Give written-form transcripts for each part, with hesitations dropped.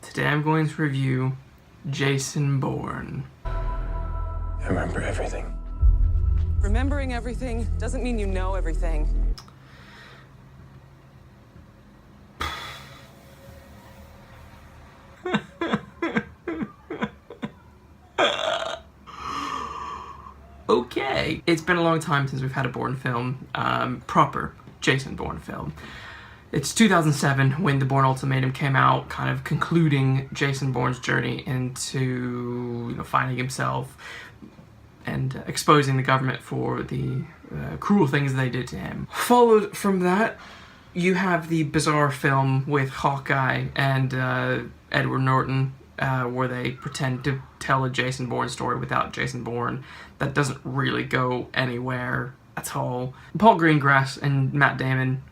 Today I'm going to review Jason Bourne. I remember everything. Remembering everything doesn't mean you know everything. Okay, it's been a long time since we've had a Bourne film, proper Jason Bourne film. It's 2007 when the Bourne Ultimatum came out, kind of concluding Jason Bourne's journey into finding himself and exposing the government for the cruel things they did to him. Followed from that, you have the bizarre film with Hawkeye and Edward Norton, where they pretend to tell a Jason Bourne story without Jason Bourne. That doesn't really go anywhere at all. Paul Greengrass and Matt Damon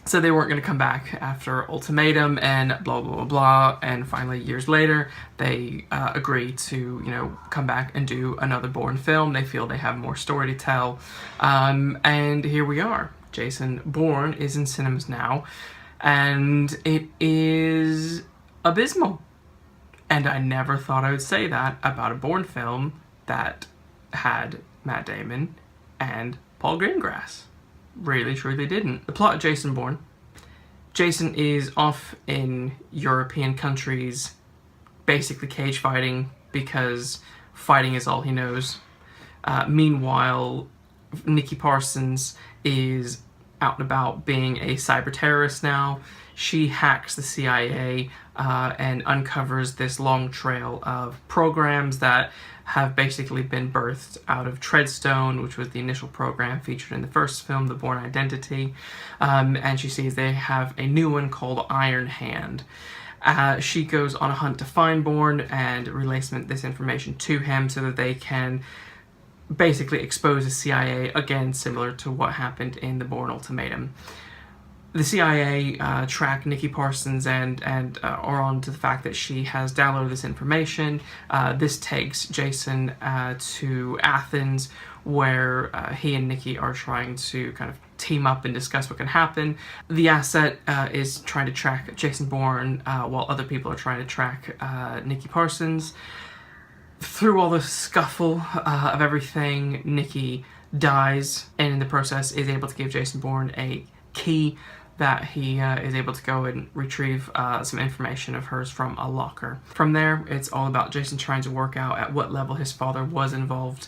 said they weren't going to come back after Ultimatum and blah, blah, blah, blah. And finally, years later, they agreed to, come back and do another Bourne film. They feel they have more story to tell. And here we are. Jason Bourne is in cinemas now. And it is abysmal. And I never thought I would say that about a Bourne film that had Matt Damon and Paul Greengrass. Really, truly didn't. The plot of Jason Bourne. Jason is off in European countries, basically cage fighting, because fighting is all he knows. Meanwhile, Nikki Parsons is out and about being a cyber terrorist now. She hacks the CIA and uncovers this long trail of programs that have basically been birthed out of Treadstone, which was the initial program featured in the first film, The Bourne Identity. And she sees they have a new one called Iron Hand. She goes on a hunt to find Bourne and relays this information to him so that they can basically expose the CIA, again similar to what happened in the Bourne Ultimatum. The CIA track Nikki Parsons and are on to the fact that she has downloaded this information. This takes Jason to Athens, where he and Nikki are trying to kind of team up and discuss what can happen. The asset is trying to track Jason Bourne while other people are trying to track Nikki Parsons. Through all the scuffle of everything, Nikki dies, and in the process is able to give Jason Bourne a key that he is able to go and retrieve some information of hers from a locker. From there, it's all about Jason trying to work out at what level his father was involved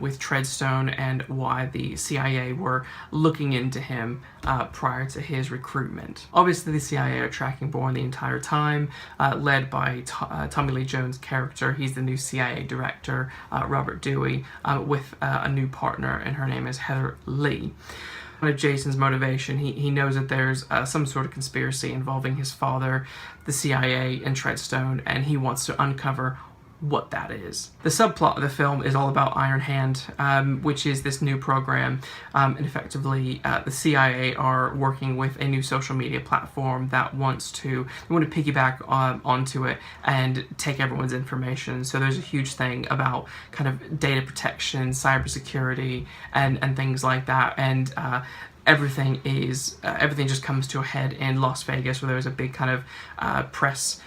with Treadstone and why the CIA were looking into him prior to his recruitment. Obviously, the CIA are tracking Bourne the entire time, led by Tommy Lee Jones' character. He's the new CIA director, Robert Dewey, with a new partner, and her name is Heather Lee. Of Jason's motivation, he knows that there's some sort of conspiracy involving his father, the CIA, and Treadstone, and he wants to uncover what that is. The subplot of the film is all about Iron Hand, which is this new program, and effectively the CIA are working with a new social media platform that want to piggyback onto it and take everyone's information. So there's a huge thing about kind of data protection, cybersecurity, and things like that, and everything just comes to a head in Las Vegas, where there was a big kind of press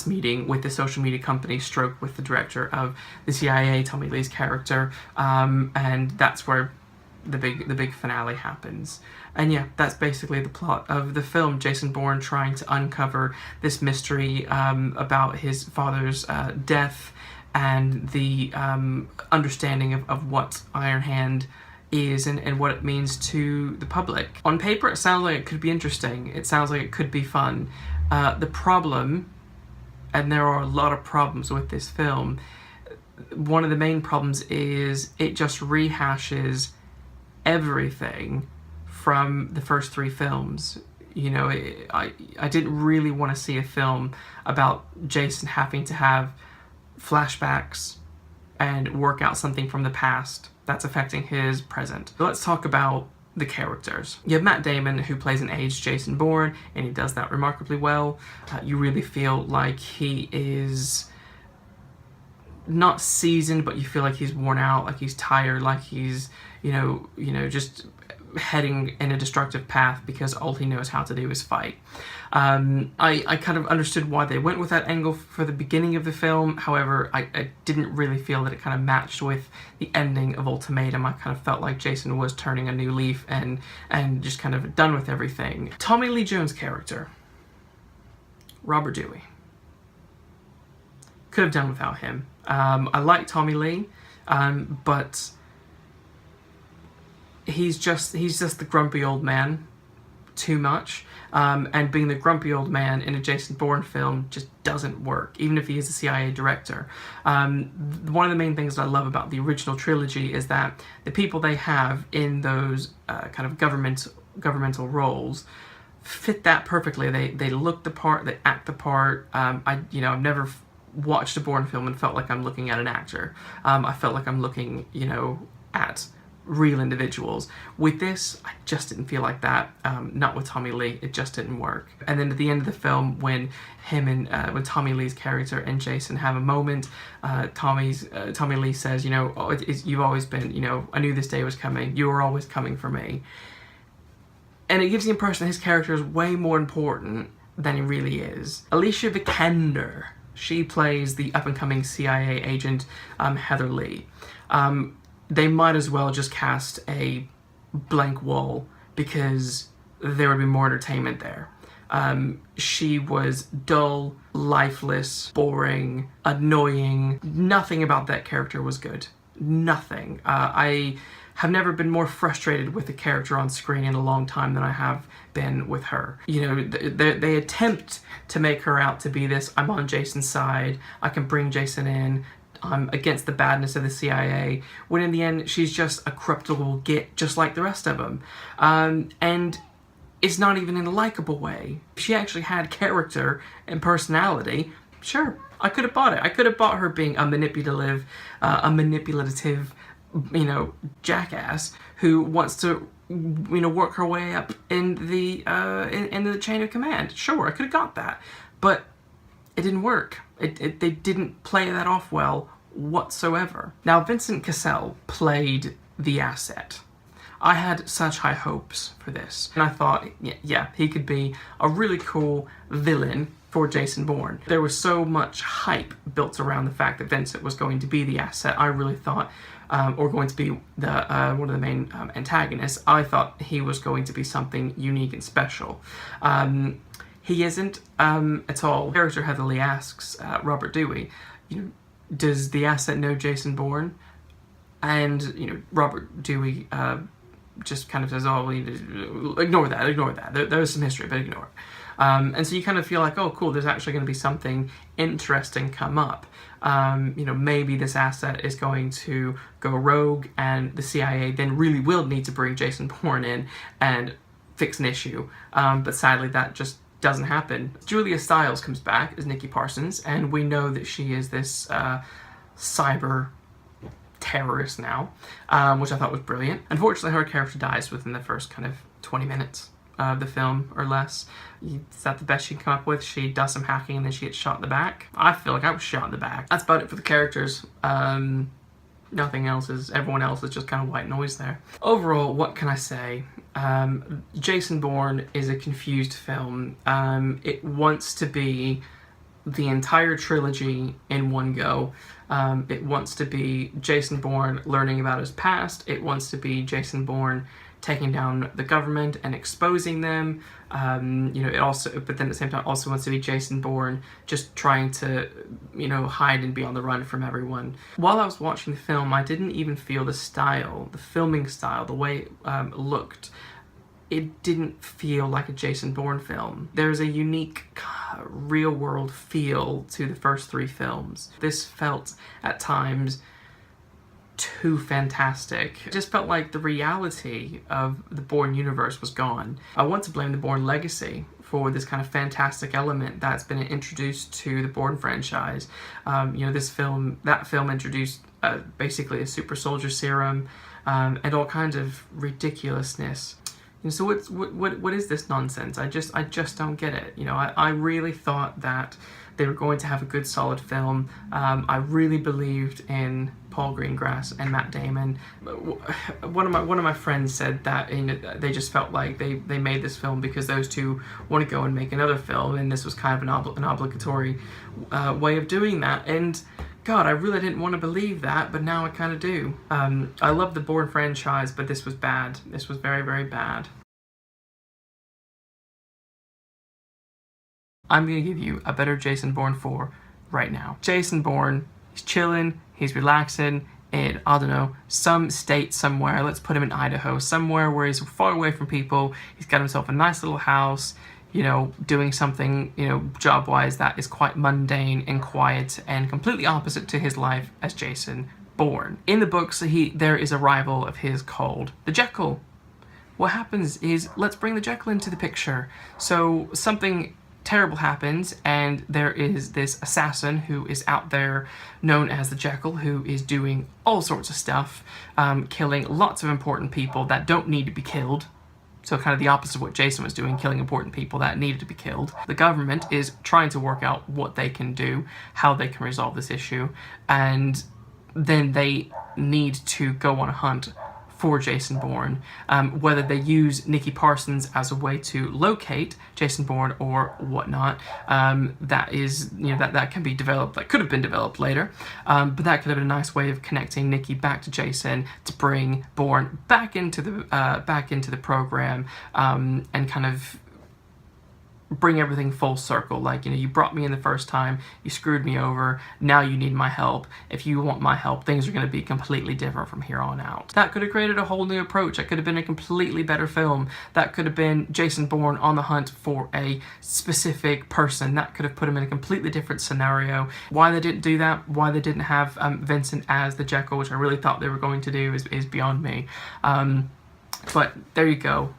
meeting with the social media company, stroke with the director of the CIA, Tommy Lee's character, and that's where the big finale happens. And yeah, that's basically the plot of the film. Jason Bourne trying to uncover this mystery about his father's death and the understanding of what Iron Hand is and what it means to the public. On paper, it sounds like it could be interesting. It sounds like it could be fun. The problem, and there are a lot of problems with this film, one of the main problems is it just rehashes everything from the first three films. I didn't really want to see a film about Jason having to have flashbacks and work out something from the past that's affecting his present. So let's talk about the characters. You have Matt Damon, who plays an aged Jason Bourne, and he does that remarkably well. You really feel like he is not seasoned, but you feel like he's worn out, like he's tired, like he's, just heading in a destructive path because all he knows how to do is fight. I kind of understood why they went with that angle for the beginning of the film. However, I didn't really feel that it kind of matched with the ending of Ultimatum. I kind of felt like Jason was turning a new leaf and just kind of done with everything. Tommy Lee Jones' character, Robert Dewey. Could have done without him. I like Tommy Lee, but he's just the grumpy old man too much. And being the grumpy old man in a Jason Bourne film just doesn't work, even if he is a CIA director. One of the main things that I love about the original trilogy is that the people they have in those kind of governmental roles fit that perfectly. They look the part, they act the part. I've never watched a Bourne film and felt like I'm looking at an actor. I felt like I'm looking, at real individuals. With this, I just didn't feel like that. Not with Tommy Lee. It just didn't work. And then at the end of the film, when when Tommy Lee's character and Jason have a moment, Tommy Lee says, you've always been, I knew this day was coming. You were always coming for me. And it gives the impression that his character is way more important than he really is. Alicia Vikander, she plays the up-and-coming CIA agent, Heather Lee. They might as well just cast a blank wall because there would be more entertainment there. She was dull, lifeless, boring, annoying. Nothing about that character was good. Nothing. I have never been more frustrated with a character on screen in a long time than I have been with her. They attempt to make her out to be this, I'm on Jason's side, I can bring Jason in, I'm against the badness of the CIA, when in the end she's just a corruptible git just like the rest of them. And it's not even in a likable way. If she actually had character and personality, sure, I could have bought it. I could have bought her being a manipulative, jackass who wants to, work her way up in the chain of command. Sure, I could have got that, but it didn't work. They didn't play that off well whatsoever. Now, Vincent Cassel played the asset. I had such high hopes for this, and I thought, yeah, he could be a really cool villain for Jason Bourne. There was so much hype built around the fact that Vincent was going to be the asset. I really thought, or going to be one of the main antagonists. I thought he was going to be something unique and special. He isn't at all. The character Heather Lee asks Robert Dewey, does the asset know Jason Bourne? And Robert Dewey just kind of says, oh, ignore that. There's some history, but ignore it. And so you kind of feel like, oh, cool, there's actually going to be something interesting come up. Maybe this asset is going to go rogue, and the CIA then really will need to bring Jason Bourne in and fix an issue. But sadly, that just doesn't happen. Julia Stiles comes back as Nikki Parsons, and we know that she is this cyber terrorist now, which I thought was brilliant. Unfortunately, her character dies within the first kind of 20 minutes of the film or less. Is that the best she can come up with? She does some hacking and then she gets shot in the back. I feel like I was shot in the back. That's about it for the characters. Nothing else everyone else is just kind of white noise there. Overall, what can I say? Jason Bourne is a confused film. It wants to be the entire trilogy in one go. It wants to be Jason Bourne learning about his past. It wants to be Jason Bourne taking down the government and exposing them. It also, but then at the same time, also wants to be Jason Bourne just trying to, hide and be on the run from everyone. While I was watching the film, I didn't even feel the filming style, the way it looked. It didn't feel like a Jason Bourne film. There's a unique, real-world feel to the first three films. This felt, at times, too fantastic. It just felt like the reality of the Bourne universe was gone. I want to blame the Bourne legacy for this kind of fantastic element that's been introduced to the Bourne franchise. That film introduced basically a super soldier serum and all kinds of ridiculousness. So what is this nonsense? I just don't get it. I really thought that they were going to have a good, solid film. I really believed in Paul Greengrass and Matt Damon. One of my friends said that they just felt like they made this film because those two want to go and make another film, and this was kind of an obligatory way of doing that. And God, I really didn't want to believe that, but now I kind of do. I love the Bourne franchise, but this was bad. This was very, very bad. I'm going to give you a better Jason Bourne 4 right now. Jason Bourne, he's chilling, he's relaxing in, I don't know, some state somewhere. Let's put him in Idaho, somewhere where he's far away from people. He's got himself a nice little house, doing something, job-wise that is quite mundane and quiet and completely opposite to his life as Jason Bourne. In the books, there is a rival of his called the Jekyll. What happens is, let's bring the Jekyll into the picture. So something terrible happens, and there is this assassin who is out there known as the Jekyll, who is doing all sorts of stuff, killing lots of important people that don't need to be killed. So kind of the opposite of what Jason was doing, killing important people that needed to be killed. The government is trying to work out what they can do, how they can resolve this issue, and then they need to go on a hunt for Jason Bourne, whether they use Nicky Parsons as a way to locate Jason Bourne or whatnot. That is, that can be developed. That could have been developed later, but that could have been a nice way of connecting Nicky back to Jason to bring Bourne back into the program, and kind of bring everything full circle. Like, you brought me in the first time, you screwed me over, now you need my help. If you want my help, things are going to be completely different from here on out. That could have created a whole new approach. That could have been a completely better film. That could have been Jason Bourne on the hunt for a specific person. That could have put him in a completely different scenario. Why they didn't do that, why they didn't have Vincent as the Jekyll, which I really thought they were going to do, is beyond me. But there you go.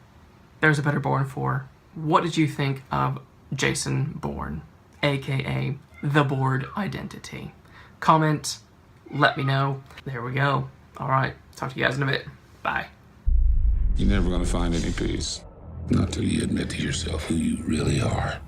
There's a better Bourne 4. What did you think of Jason Bourne, aka the Bourne Identity? Comment, let me know. There we go. All right, talk to you guys in a bit. Bye. You're never gonna find any peace. Not till you admit to yourself who you really are.